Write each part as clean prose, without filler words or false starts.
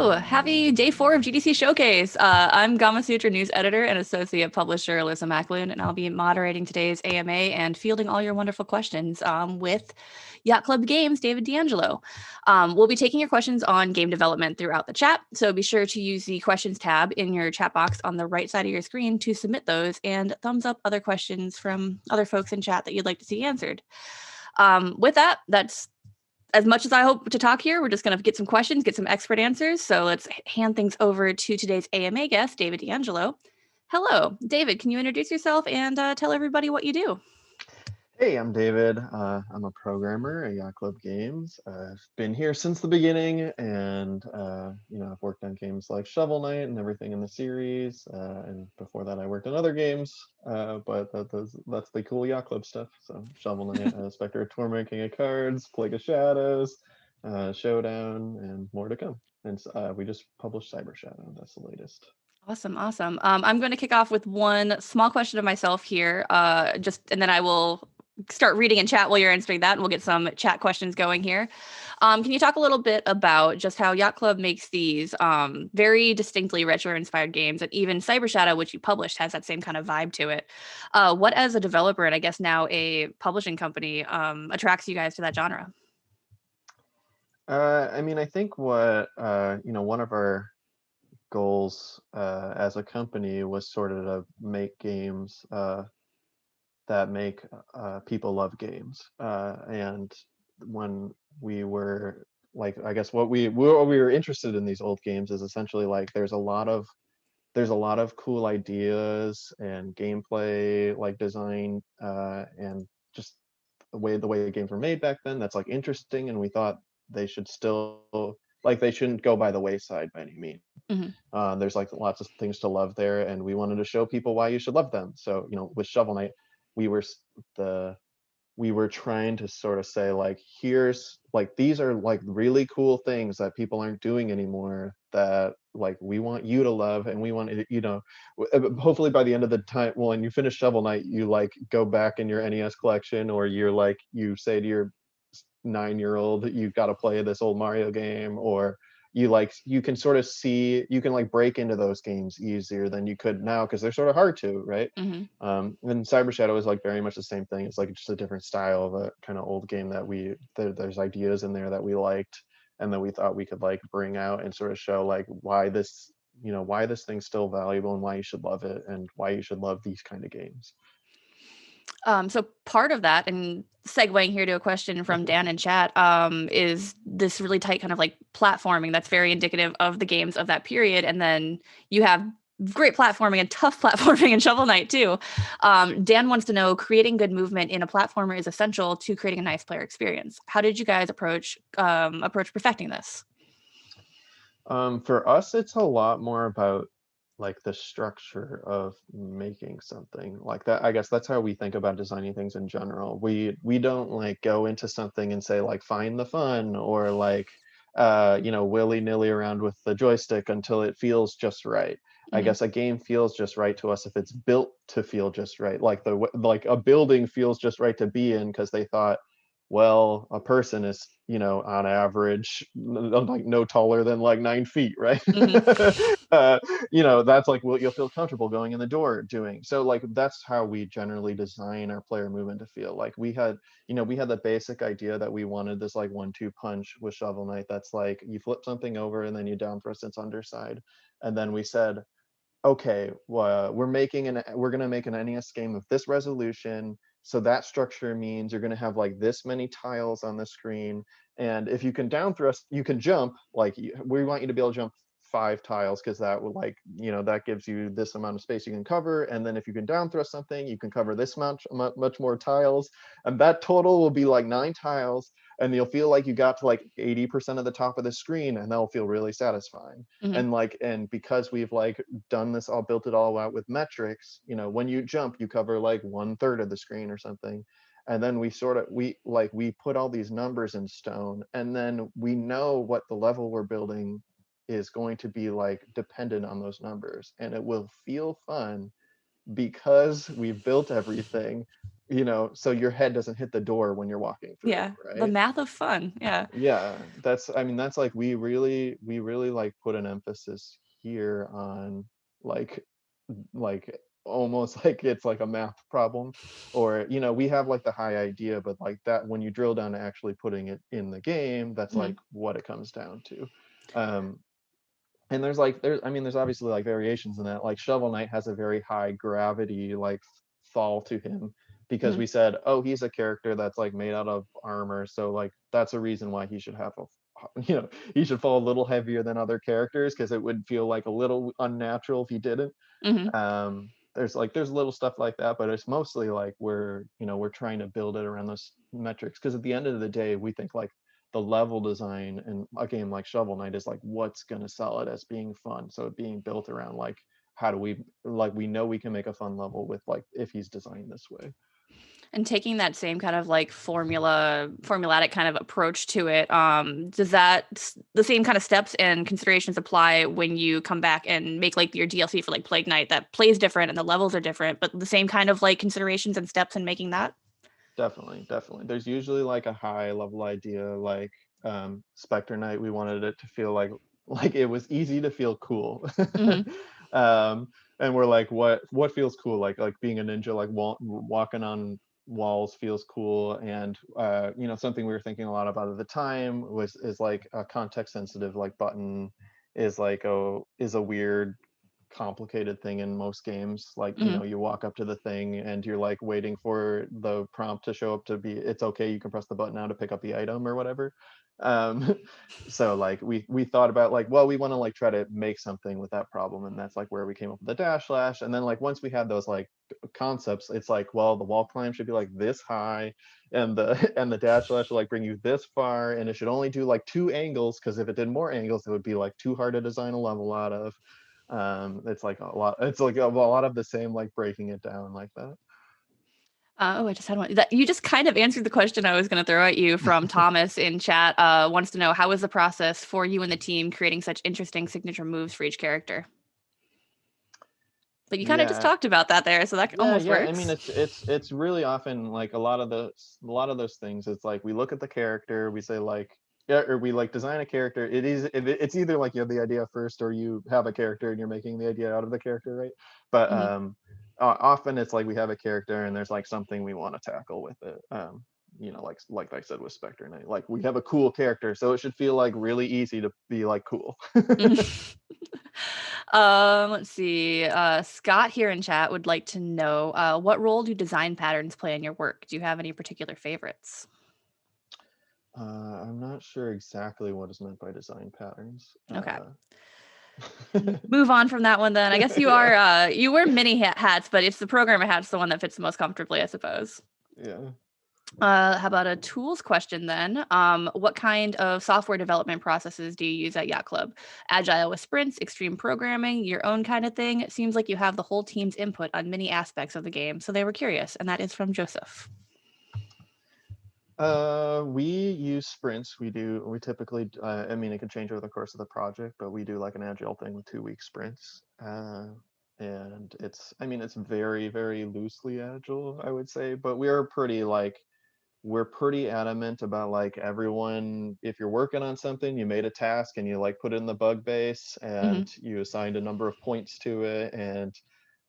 Hello, happy day 4 of GDC Showcase. I'm Gama Sutra news editor and associate publisher Alyssa Macklin, and I'll be moderating today's AMA and fielding all your wonderful questions with Yacht Club Games, David D'Angelo. We'll be taking your questions on game development throughout the chat, so be sure to use the questions tab in your chat box on the right side of your screen to submit those, and thumbs up other questions from other folks in chat that you'd like to see answered. With that, that's as much as I hope to talk here. We're just going to get some questions, get some expert answers. So let's hand things over to today's AMA guest, David D'Angelo. Hello, David. Can you introduce yourself and tell everybody what you do? Hey, I'm David. I'm a programmer at Yacht Club Games. I've been here since the beginning, and I've worked on games like Shovel Knight and everything in the series. And before that, I worked on other games, but that's the cool Yacht Club stuff. So Shovel Knight, Spectre of Torment, King of Cards, Plague of Shadows, Showdown, and more to come. And we just published Cyber Shadow. That's the latest. Awesome. I'm going to kick off with one small question of myself here, and then I will start reading in chat while you're answering that, and we'll get some chat questions going here. Can you talk a little bit about just how Yacht Club makes these very distinctly retro-inspired games, and even Cyber Shadow, which you published, has that same kind of vibe to it? What, as a developer and I guess now a publishing company, attracts you guys to that genre? I think what one of our goals as a company was sort of to make games that make people love games. And when we were like, I guess what we were interested in these old games is essentially like there's a lot of cool ideas and gameplay like design and just the way games were made back then that's like interesting, and we thought they should still they shouldn't go by the wayside by any means. There's like lots of things to love there, and we wanted to show people why you should love them. So with Shovel Knight, we were the we were trying to sort of say like, here's like, these are like really cool things that people aren't doing anymore that like we want you to love, and we want hopefully by the end of the time when you finish Shovel Knight, you like go back in your NES collection, or you say to your 9-year-old, you got to play this old Mario game, or you can sort of see, you can like break into those games easier than you could now because they're sort of hard to, right? And Cyber Shadow is like very much the same thing. It's like just a different style of a kind of old game that there's ideas in there that we liked, and that we thought we could like bring out and sort of show like why this thing's still valuable, and why you should love it, and why you should love these kind of games. So part of that, and segueing here to a question from Dan in chat, is this really tight kind of like platforming that's very indicative of the games of that period. And then you have great platforming and tough platforming in Shovel Knight too. Dan wants to know, creating good movement in a platformer is essential to creating a nice player experience. How did you guys approach perfecting this? For us, it's a lot more about like the structure of making something like that. I guess that's how we think about designing things in general. We don't like go into something and say like find the fun, or like willy-nilly around with the joystick until it feels just right. I guess a game feels just right to us if it's built to feel just right. Like a building feels just right to be in because they thought, well, a person is, on average, like no taller than like 9 feet, right? That's like what you'll feel comfortable going in the door doing. So like that's how we generally design our player movement to feel. Like we had the basic idea that we wanted this like 1-2 punch with Shovel Knight. That's like you flip something over and then you down thrust its underside. And then we said, okay, well, we're gonna make an NES game of this resolution. So that structure means you're gonna have like this many tiles on the screen, and if you can down thrust, you can jump. Like we want you to be able to jump 5 tiles because that would that gives you this amount of space you can cover. And then if you can down thrust something, you can cover this much more tiles, and that total will be like 9 tiles. And you'll feel like you got to like 80% of the top of the screen, and that'll feel really satisfying. And because we've like done this all, built it all out with metrics, when you jump, you cover like 1/3 of the screen or something. And then we put all these numbers in stone, and then we know what the level we're building is going to be like dependent on those numbers, and it will feel fun because we've built everything so your head doesn't hit the door when you're walking through, Yeah, the right? math of fun. Yeah. Yeah, that's like we really like put an emphasis here on like like almost like it's like a math problem, or we have like the high idea, but like that when you drill down to actually putting it in the game, that's Mhm. like what it comes down to. um and there's obviously like variations in that. Like Shovel Knight has a very high gravity like fall to him, because Mhm. we said, oh, he's a character that's like made out of armor, so like that's a reason why he should have a he should fall a little heavier than other characters, because it would feel like a little unnatural if he didn't. Mhm. There's little stuff like that, but it's mostly like we're trying to build it around those metrics, because at the end of the day we think like the level design in a game like Shovel Knight is like what's going to sell it as being fun. So it being built around like how do we know we can make a fun level with like if he's designed this way. And taking that same kind of like formulatic kind of approach to it, does the same kind of steps and considerations apply when you come back and make like your DLC for like Plague Knight that plays different and the levels are different, but the same kind of like considerations and steps in making that? Definitely, there's usually like a high level idea, like Spectre Knight, we wanted it to feel like it was easy to feel cool. Hmm. um and we're like, what feels cool, like being a ninja, like walking on walls feels cool. And something we were thinking a lot about at the time was is like a context sensitive like button is a weird complicated thing in most games. Like Hmm. you walk up to the thing and you're like waiting for the prompt to show up to be, it's okay, you can press the button now to pick up the item or whatever. um so like we thought about like, well, we want to like try to make something with that problem, and that's like where we came up with the dash slash. And then like once we had those like concepts, it's like, well, the wall climb should be like this high, and the and the dash slash will like bring you this far, and it should only do like 2 angles, because if it did more angles it would be like too hard to design a level out of. It's like a lot, it's like a lot of the same, like breaking it down like that. Oh, I just had one. That you just kind of answered the question I was going to throw at you from Thomas in chat. Wants to know how was the process for you and the team creating such interesting signature moves for each character? But you kind of just Yeah, talked about that there, so that almost yeah, I mean, works. it's really often like a lot of those things. It's like we look at the character, we say like, yeah, or we like design a character. It's either like you have the idea first, or you have a character and you're making the idea out of the character, right? But Hmm. often it's like we have a character and there's like something we want to tackle with it. Like I said with Spectre Knight, like we have a cool character, so it should feel like really easy to be like cool. Let's see. Scott here in chat would like to know what role do design patterns play in your work? Do you have any particular favorites? I'm not sure exactly what is meant by design patterns. Okay. Move on from that one then. I guess you are Yeah, you wear many hats, but it's the programmer hat's the one that fits the most comfortably, I suppose. yeah. How about a tools question then? What kind of software development processes do you use at Yacht Club? Agile with sprints, extreme programming, your own kind of thing? It seems like you have the whole team's input on many aspects of the game, so they were curious, and that is from Joseph. We use sprints. We typically, I mean, it can change over the course of the project, but we do like an agile thing with 2 week sprints. And I mean, it's very, very loosely agile, I would say, but we're pretty adamant about like everyone, if you're working on something, you made a task and you like put it in the bug base Hmm. and you assigned a number of points to it. And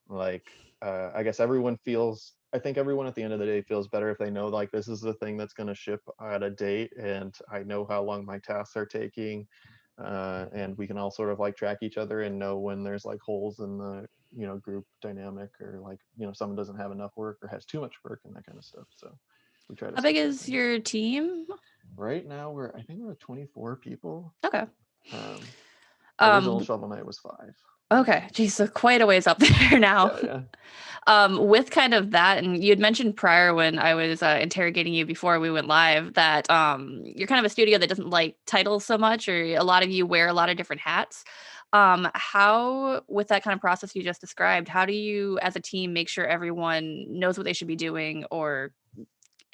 like I think everyone at the end of the day feels better if they know like this is the thing that's going to ship at a date, and I know how long my tasks are taking. And we can all sort of like track each other and know when there's like holes in the group dynamic, or like someone doesn't have enough work or has too much work and that kind of stuff. So we try to How big stay is tracking. your team? Right now I think we're at 24 people. Okay. um Original Um, Shovel Knight was 5. okay. Geez, so quite a ways up there now. Yeah, yeah. With kind of that, and you had mentioned prior when I was interrogating you before we went live that you're kind of a studio that doesn't like titles so much, or a lot of you wear a lot of different hats. How, with that kind of process you just described, how do you, as a team, make sure everyone knows what they should be doing or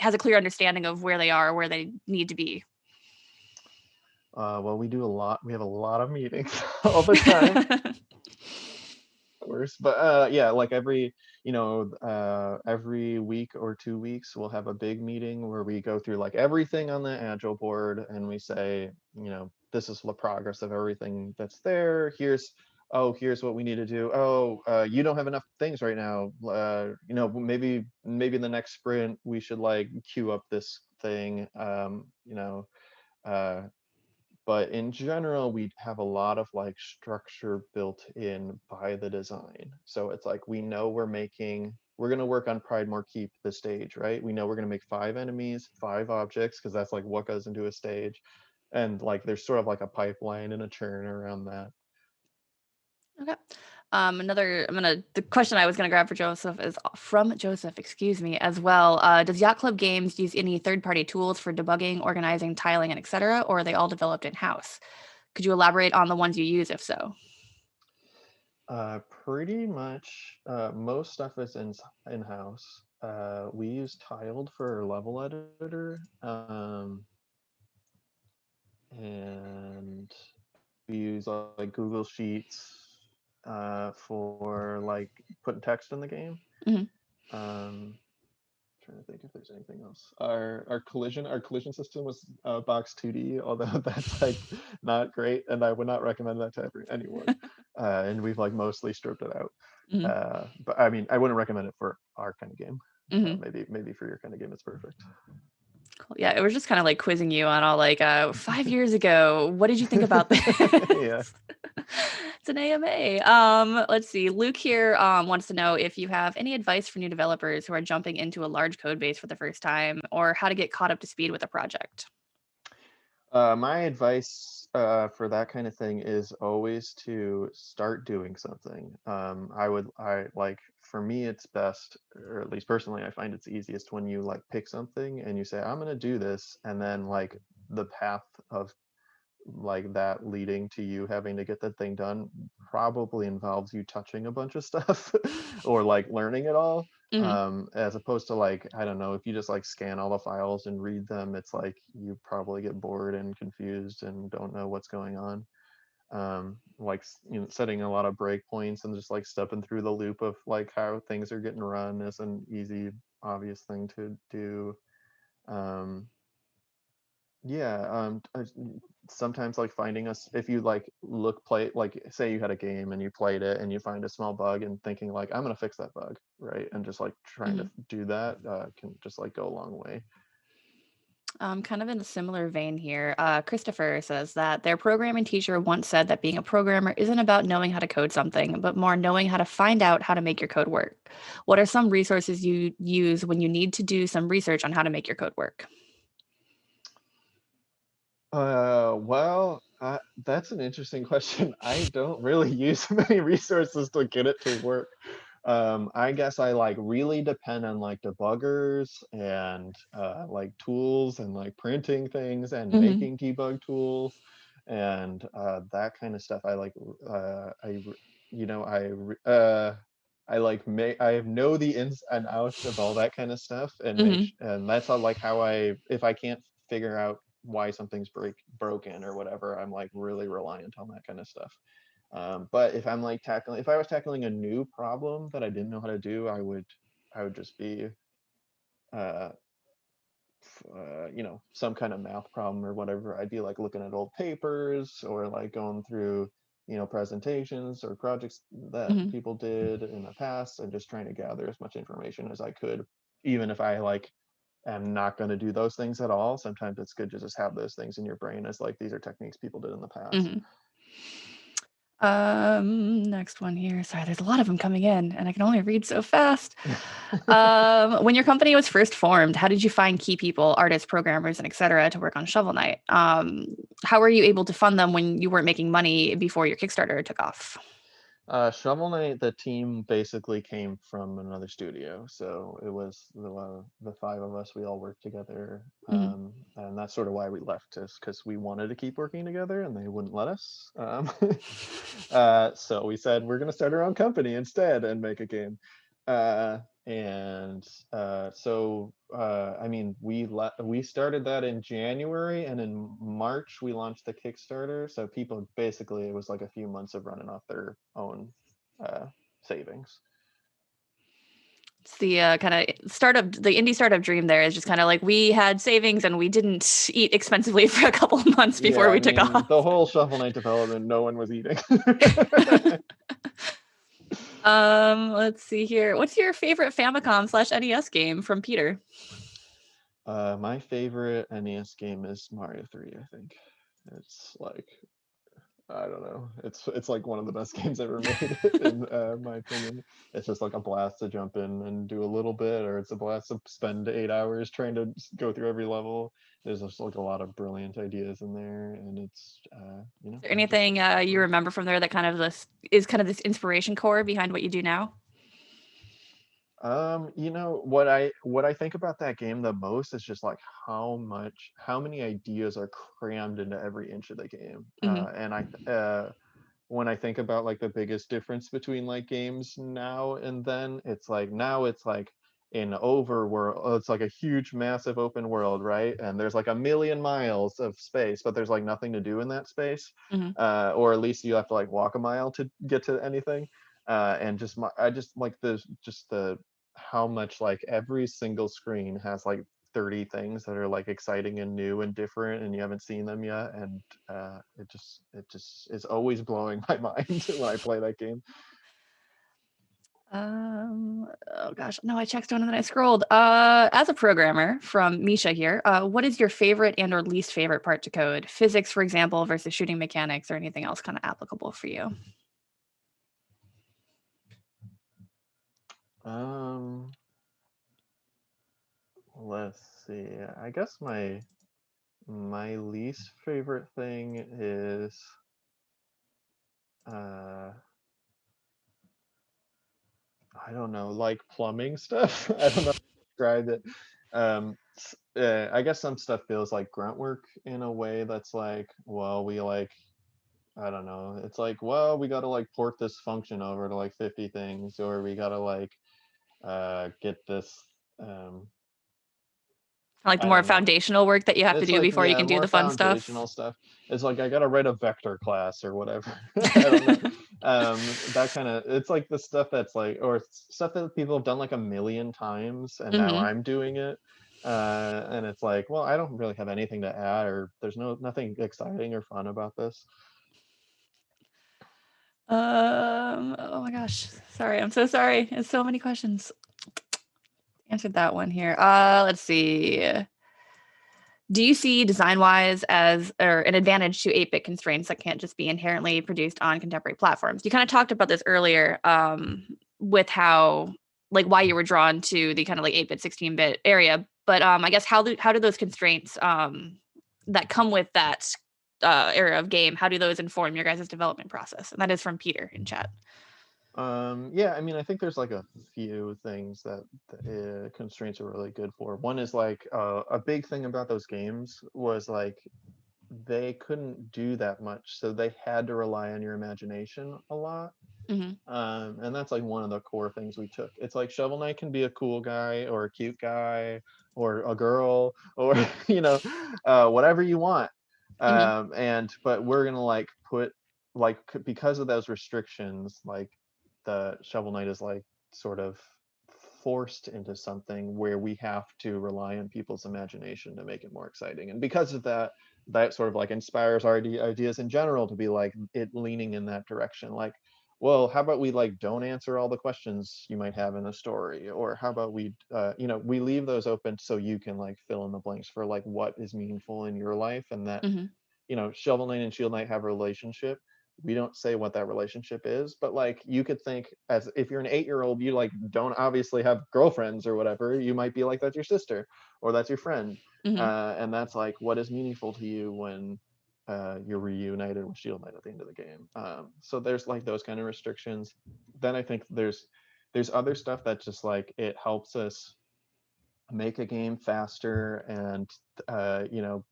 has a clear understanding of where they are, where they need to be? Well, we have a lot of meetings all the time. course. But yeah, like every week or 2 weeks we'll have a big meeting where we go through like everything on the agile board, and we say, this is the progress of everything that's there. Here's what we need to do. You don't have enough things right now. Maybe in the next sprint we should like queue up this thing. Uh but in general we have a lot of like structure built in by the design, so it's like we know we're going to work on Pride More Keep the stage, right? We know we're going to make 5 enemies, 5 objects, because that's like what goes into a stage, and like there's sort of like a pipeline and a churn around that. Okay. The question I was gonna grab for Joseph is from Joseph, excuse me, as well. Does Yacht Club Games use any third-party tools for debugging, organizing, tiling, and etc., or are they all developed in-house? Could you elaborate on the ones you use, if so? Pretty much most stuff is in-house. We use Tiled for our level editor, and we use like Google Sheets for like putting text in the game. Hmm. Um, Trying to think if there's anything else. Our collision system was box 2D, although that's like not great, and I would not recommend that to anyone. And we've like mostly stripped it out. Hmm. But I mean, I wouldn't recommend it for our kind of game. Hmm. Maybe for your kind of game, it's perfect. Cool. Yeah, it was just kind of like quizzing you on all like 5 years ago. What did you think about this? Yeah. It's an AMA. Let's see. Luke here wants to know if you have any advice for new developers who are jumping into a large code base for the first time, or how to get caught up to speed with a project. My advice for that kind of thing is always to start doing something. I like, for me, it's best, or at least personally, I find it's easiest when you like pick something and you say, I'm gonna do this, and then like the path of like that leading to you having to get that thing done probably involves you touching a bunch of stuff or like learning it all, Hmm. as opposed to like, I don't know, if you just like scan all the files and read them, it's like you probably get bored and confused and don't know what's going on. Like, setting a lot of breakpoints and just like stepping through the loop of like how things are getting run is an easy, obvious thing to do. um yeah, sometimes like finding us, if you like play, like say you had a game and you played it and you find a small bug and thinking like, I'm gonna fix that bug, right? And just like trying Hmm. to do that can just like go a long way. Kind of in a similar vein here. Christopher says that their programming teacher once said that being a programmer isn't about knowing how to code something, but more knowing how to find out how to make your code work. What are some resources you use when you need to do some research on how to make your code work? Well, that's an interesting question. I don't really use many resources to get it to work. I guess I like really depend on like debuggers and like tools and like printing things and Hmm. making debug tools and that kind of stuff. I like I you know I like make I know the ins and outs of all that kind of stuff, and Hmm. and that's how, like, how I, if I can't figure out why something's broken or whatever, I'm like really reliant on that kind of stuff. But if I was tackling a new problem that I didn't know how to do, I would just be uh, some kind of math problem or whatever. I'd be like looking at old papers or like going through, presentations or projects that Hmm. people did in the past, and just trying to gather as much information as I could, even if I like am not going to do those things at all. Sometimes it's good to just have those things in your brain as like, these are techniques people did in the past. Hmm. Next one here. Sorry, there's a lot of them coming in, and I can only read so fast. When your company was first formed, how did you find key people, artists, programmers, and etc. to work on Shovel Knight? How were you able to fund them when you weren't making money before your Kickstarter took off? Shovel Knight, the team basically came from another studio, so it was the 5 of us. We all worked together, Hmm. and that's sort of why we left, is because we wanted to keep working together, and they wouldn't let us. So we said we're going to start our own company instead and make a game. And so I mean, we started that in January, and in March we launched the Kickstarter. So people, basically, it was like a few months of running off their own savings. It's the kind of the indie startup dream there is just kind of like we had savings and we didn't eat expensively for a couple of months before Yeah, we I took mean, the off. whole Shovel Knight development, no one was eating. Let's see here. What's your favorite Famicom/NES game from Peter? My favorite NES game is Mario 3, I think. It's like, I don't know. It's like one of the best games ever made, in my opinion. It's just like a blast to jump in and do a little bit, or it's a blast to spend 8 hours trying to go through every level. There's just like a lot of brilliant ideas in there, and it's Is there anything you remember from there that kind of this inspiration core behind what you do now? What I think about that game the most is just like how many ideas are crammed into every inch of the game. Mm-hmm. And I When I think about like the biggest difference between like games now and then, it's like now it's like an overworld. It's like a huge, massive open world, right? And there's like a million miles of space, but there's like nothing to do in that space, Mm-hmm. or at least you have to like walk a mile to get to anything. And just I just like the how much like every single screen has like 30 things that are like exciting and new and different and you haven't seen them yet, and it just is always blowing my mind when I play that game. Oh gosh, no, I checked one and then I scrolled. As a programmer from Misha here, what is your favorite and or least favorite part to code? Physics, for example, versus shooting mechanics or anything else kind of applicable for you? um let's see, I guess my least favorite thing is uh I don't know, like plumbing stuff. I don't know how to describe it. I guess some stuff feels like grunt work in a way that's like, well, we like, I don't know. It's like, well, we got to like port this function over to like 50 things, or we got to like get this. Um, Like the I more don't know. foundational work that you have to It's do like, before you yeah, can do more the fun stuff. foundational stuff. It's like I gotta write a vector class or whatever. I don't know. That kind of, it's like the stuff that's like, or stuff that people have done like a million times, and now Mm-hmm. I'm doing it. And it's like, well, I don't really have anything to add, or there's nothing exciting or fun about this. Oh my gosh. Sorry. I'm so sorry. It's so many questions. Answered that one here. Let's see. Do you see design-wise as or an advantage to 8-bit constraints that can't just be inherently produced on contemporary platforms? You kind of talked about this earlier, with how like why you were drawn to the kind of like 8-bit, 16-bit area. But I guess how do those constraints that come with that era of game, how do those inform your guys' development process? And that is from Peter in chat. Yeah, I mean, I think there's like a few things that the constraints are really good for. One is like a big thing about those games was like they couldn't do that much, so they had to rely on your imagination a lot. Mm-hmm. And that's like one of the core things we took. It's like Shovel Knight can be a cool guy or a cute guy or a girl or whatever you want. Mm-hmm. And but we're gonna like put like because of those restrictions, like the Shovel Knight is like sort of forced into something where we have to rely on people's imagination to make it more exciting. And because of that, that sort of like inspires our ideas in general to be like it leaning in that direction. Like, well, how about we like don't answer all the questions you might have in a story, or how about we we leave those open so you can like fill in the blanks for like what is meaningful in your life, and that Mm-hmm. Shovel Knight and Shield Knight have a relationship. We don't say what that relationship is, but like you could think, as if you're an 8-year-old, you like don't obviously have girlfriends or whatever. You might be like that's your sister or that's your friend, Mm-hmm. and that's like what is meaningful to you when you're reunited with Shield Knight at the end of the game. So there's like those kind of restrictions. Then I think there's other stuff that just like it helps us make a game faster, and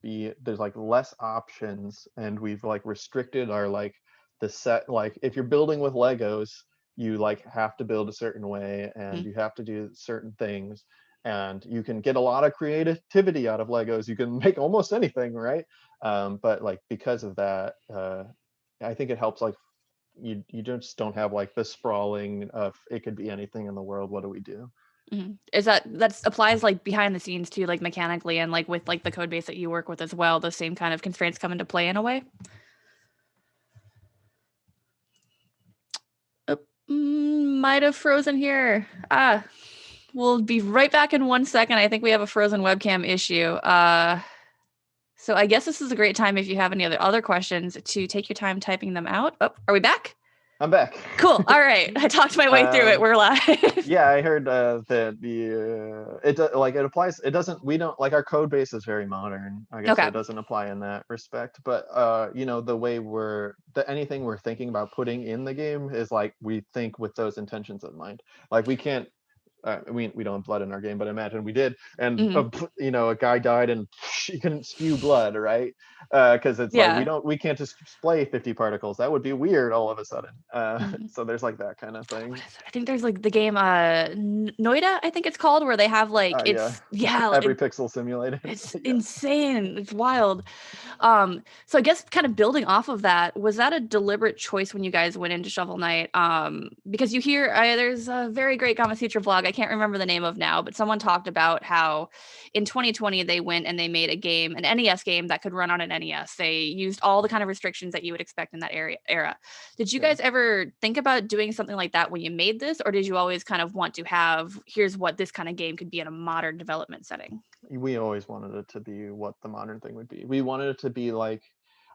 be there's like less options, and we've like restricted our like the set. Like if you're building with Legos, you like have to build a certain way and you have to do certain things, and you can get a lot of creativity out of Legos. You can make almost anything, right? But like because of that, I think it helps like you just don't have like the sprawling of it could be anything in the world. What do we do? Is that applies like behind the scenes too, like mechanically and like with like the code base that you work with as well? Those same kind of constraints come into play in a way. Oh, might have frozen here. We'll be right back in 1 second. I think we have a frozen webcam issue. So I guess this is a great time if you have any other questions to take your time typing them out. Oh, are we back? I'm back. Cool. All right. I talked my way through it. We're live. Yeah, I heard that it applies. It doesn't. We don't like our code base is very modern. I guess Okay. so it doesn't apply in that respect. But the way anything we're thinking about putting in the game is like we think with those intentions in mind. Like we can't. We don't have blood in our game, but imagine we did, and a guy died and he couldn't spew blood, right? Because it's like we can't just display 50 particles. That would be weird all of a sudden. So there's like that kind of thing. I think there's like the game Noida, I think it's called, where they have like every pixel simulated. It's insane. It's wild. So I guess kind of building off of that, was that a deliberate choice when you guys went into Shovel Knight? Because you hear there's a very great Gamasutra vlog I can't remember the name of now, but someone talked about how in 2020 they went and they made a game, an NES game that could run on an NES. They used all the kind of restrictions that you would expect in that era. Did you guys ever think about doing something like that when you made this, or did you always kind of want to have, here's what this kind of game could be in a modern development setting? We always wanted it to be what the modern thing would be. We wanted it to be like,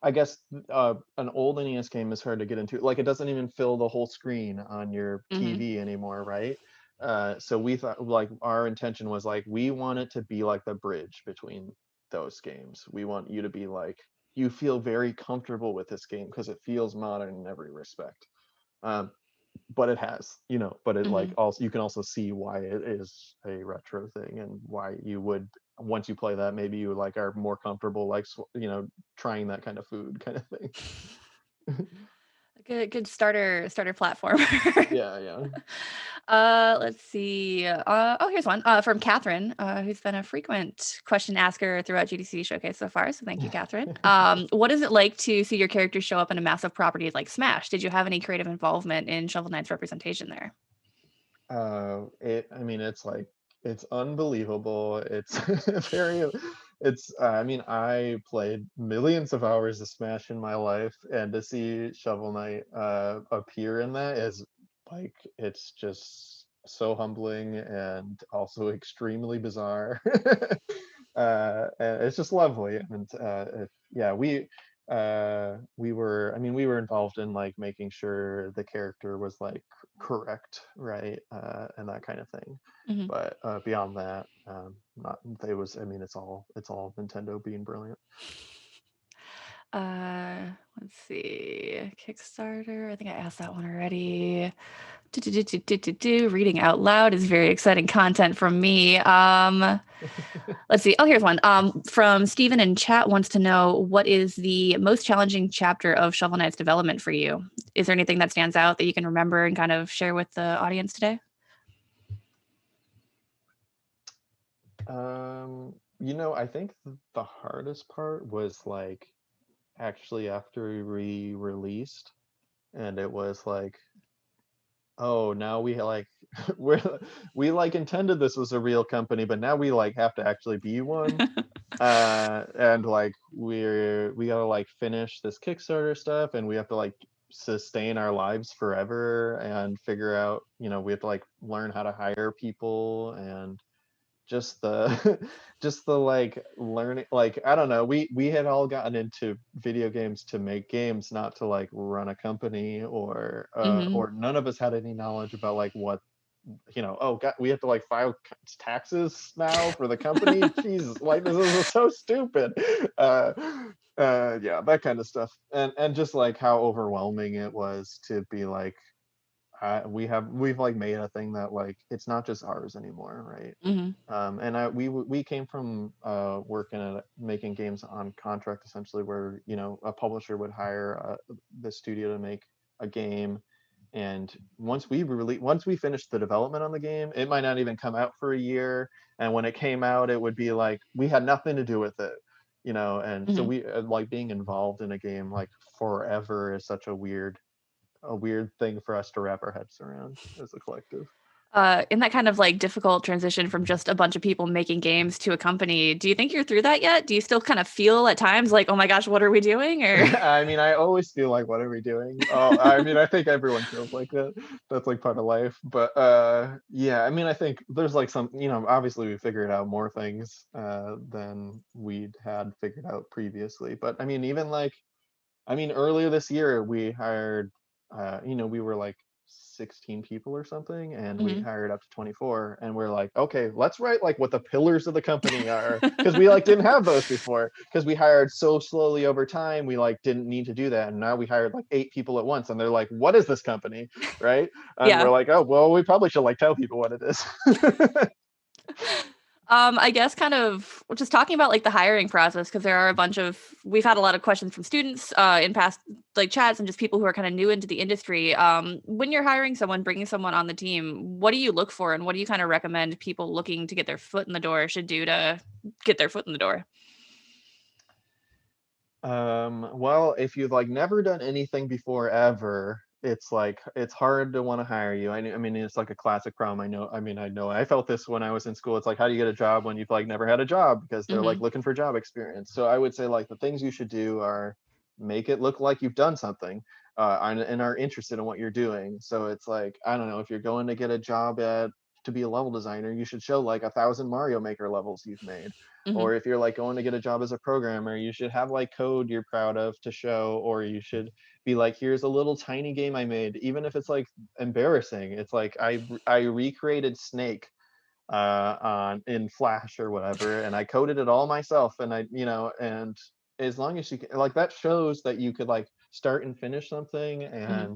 I guess an old NES game is hard to get into. Like it doesn't even fill the whole screen on your TV anymore, right? So we thought like our intention was like we want it to be like the bridge between those games. We want you to be like you feel very comfortable with this game because it feels modern in every respect. But it has, but it like also you can also see why it is a retro thing and why you would once you play that maybe you like are more comfortable like trying that kind of food kind of thing. Good starter platform. Yeah. Let's see. Here's one from Catherine, who's been a frequent question asker throughout GDC Showcase so far. So thank you, Catherine. What is it like to see your characters show up in a massive property like Smash? Did you have any creative involvement in Shovel Knight's representation there? It's like it's unbelievable. It's very I played millions of hours of Smash in my life, and to see Shovel Knight appear in that is like it's just so humbling and also extremely bizarre. And it's just lovely. And we were involved in like making sure the character was like correct, right, and that kind of thing. But beyond that, not they was I mean it's all Nintendo being brilliant. Let's see. Kickstarter. I think I asked that one already. Reading out loud is very exciting content from me. Let's see. Oh, here's one. From Steven in chat wants to know, what is the most challenging chapter of Shovel Knight's development for you? Is there anything that stands out that you can remember and kind of share with the audience today? I think the hardest part was like actually after we released, and it was like, oh, now we like we like intended this was a real company, but now we like have to actually be one. And like we gotta like finish this Kickstarter stuff, and we have to like sustain our lives forever and figure out, we have to like learn how to hire people, and just the just the like learning, like I don't know, we had all gotten into video games to make games, not to like run a company, or none of us had any knowledge about like what oh god, we have to like file taxes now for the company. Jesus, like this is so stupid. Yeah, that kind of stuff, and just like how overwhelming it was to be like we've like made a thing that like it's not just ours anymore, right? And we came from working at making games on contract, essentially, where a publisher would hire the studio to make a game, and once we finished the development on the game, it might not even come out for a year, and when it came out it would be like we had nothing to do with it, and so we like being involved in a game like forever is such a weird a weird thing for us to wrap our heads around as a collective. In that kind of like difficult transition from just a bunch of people making games to a company, do you think you're through that yet? Do you still kind of feel at times like, oh my gosh, what are we doing? Or I mean, I always feel like, what are we doing? Oh, I mean, I think everyone feels like that. That's like part of life. But yeah, I mean, I think there's like some, obviously we figured out more things than we'd had figured out previously. But I mean, even like, earlier this year we hired, we were like 16 people or something, and we Mhm. hired up to 24, and we're like, okay, let's write like what the pillars of the company are, because we like didn't have those before, because we hired so slowly over time, we like didn't need to do that, and now we hired like 8 people at once, and they're like, what is this company, right? And Yeah. we're like, oh well, we probably should like tell people what it is. I guess kind of just talking about like the hiring process, because there are a bunch of we've had a lot of questions from students in past like chats and just people who are kind of new into the industry. When you're hiring someone, bringing someone on the team, what do you look for, and what do you kind of recommend people looking to get their foot in the door should do to get their foot in the door? Well, if you've like never done anything before ever, it's like it's hard to want to hire you. I mean, it's like a classic problem. I know. I mean, I know. I felt this when I was in school. It's like, how do you get a job when you've like never had a job? Because they're like Hmm. looking for job experience. So I would say like the things you should do are make it look like you've done something, and are interested in what you're doing. So it's like, I don't know, if you're going to get a job at to be a level designer, you should show like 1,000 Mario Maker levels you've made. Hmm. Or if you're like going to get a job as a programmer, you should have like code you're proud of to show, or you should be like, here's a little tiny game I made, even if it's like embarrassing. It's like I recreated Snake on in Flash or whatever, and I coded it all myself, and and as long as you can, like, that shows that you could like start and finish something, Hmm.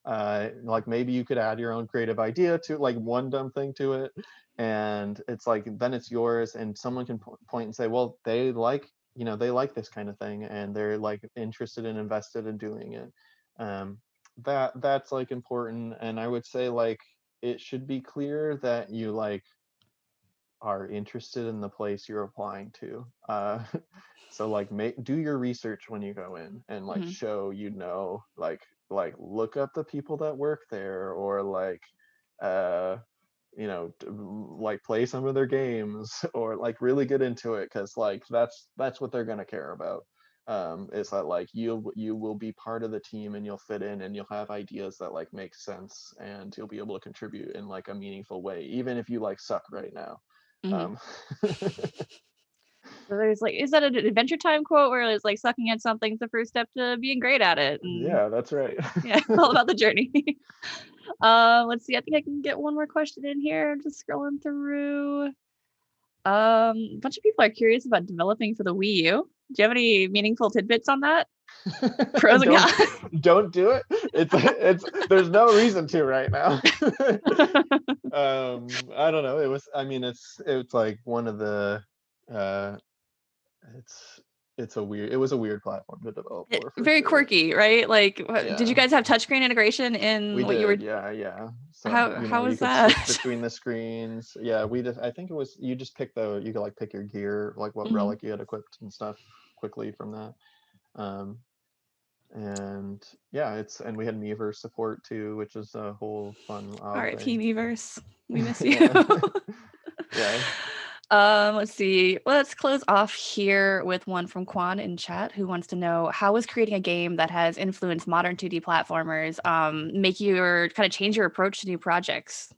and like maybe you could add your own creative idea to like one dumb thing to it, and it's like then it's yours, and someone can point and say, well, they like this kind of thing, and they're like interested and invested in doing it. um that's like important. And I would say like it should be clear that you like are interested in the place you're applying to. So like do your research when you go in, and like Hmm. show, like look up the people that work there, or like uh like play some of their games, or like really get into it, because like that's what they're going to care about. Is that like you will be part of the team, and you'll fit in, and you'll have ideas that like make sense, and you'll be able to contribute in like a meaningful way, even if you like suck right now. Hmm. um There's like, is that an Adventure Time quote where it's like sucking at something's the first step to being great at it? And yeah, that's right. yeah, all about the journey. Let's see. I think I can get one more question in here. I'm just scrolling through. A bunch of people are curious about developing for the Wii U. Do you have any meaningful tidbits on that? Pros and don't cons. don't do it. It's there's no reason to right now. I don't know, it was, I mean, it's like one of the uh it's it was a weird platform to develop for Very sure. quirky, right? Like, did you Yeah, guys have touchscreen integration we in what you were? did. Yeah, yeah. So How you was could switch that? between the screens. Yeah, we just, I think it was, you just pick the, you could like pick your gear, like what Hmm. relic you had equipped and stuff quickly from that. um and yeah, and we had Miiverse support too, which is a whole fun All odd right, thing. Miiverse, we miss you. Yeah. Yeah. Let's see. Let's close off here with one from Quan in chat who wants to know how is creating a game that has influenced modern 2D platformers make you or kind of change your approach to new projects?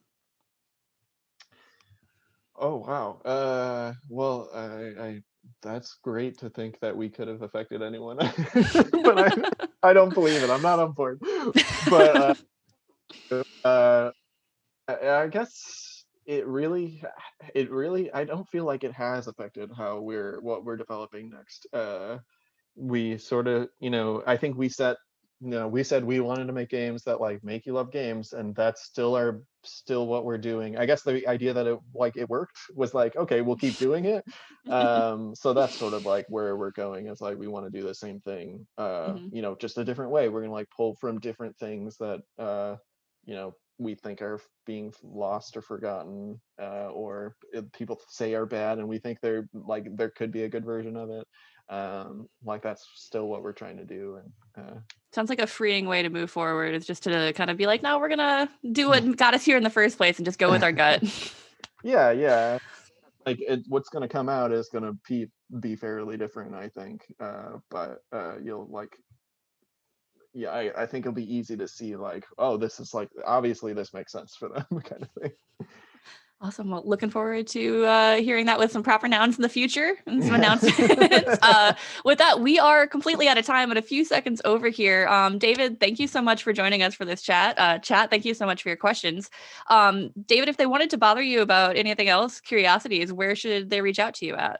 Oh wow. Well, I that's great to think that we could have affected anyone, but I don't believe it. I'm not on board. But I guess it really I don't feel like it has affected how what we're developing next. We sort of, I think we said we wanted to make games that like make you love games, and that's still what we're doing. I guess the idea that it worked was like, okay, we'll keep doing it. So that's sort of like where we're going. It's like we want to do the same thing, Mhm. just a different way. We're gonna like pull from different things that we think are being lost or forgotten, or people say are bad, and we think they're like there could be a good version of it. Like that's still what we're trying to do, and sounds like a freeing way to move forward is just to kind of be like, no, we're gonna do what got us here in the first place and just go with our gut. yeah, like what's going to come out is going to be fairly different, I think, but you'll like, yeah, I think it'll be easy to see like, oh, this is like obviously this makes sense for them kind of thing. Awesome. Well, looking forward to hearing that with some proper nouns in the future and some announcements. With that, we are completely out of time, but a few seconds over here. David, thank you so much for joining us for this chat. Chat, thank you so much for your questions. David, if they wanted to bother you about anything else, curiosities, where should they reach out to you at?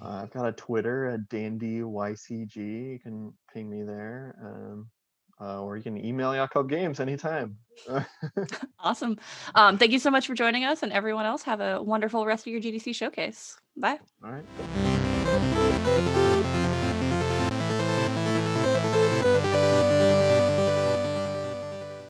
I've got a Twitter at DandyYCG. You can ping me there. Or you can email Yacht Club Games anytime. Awesome. Thank you so much for joining us, and everyone else have a wonderful rest of your GDC showcase. Bye. All right.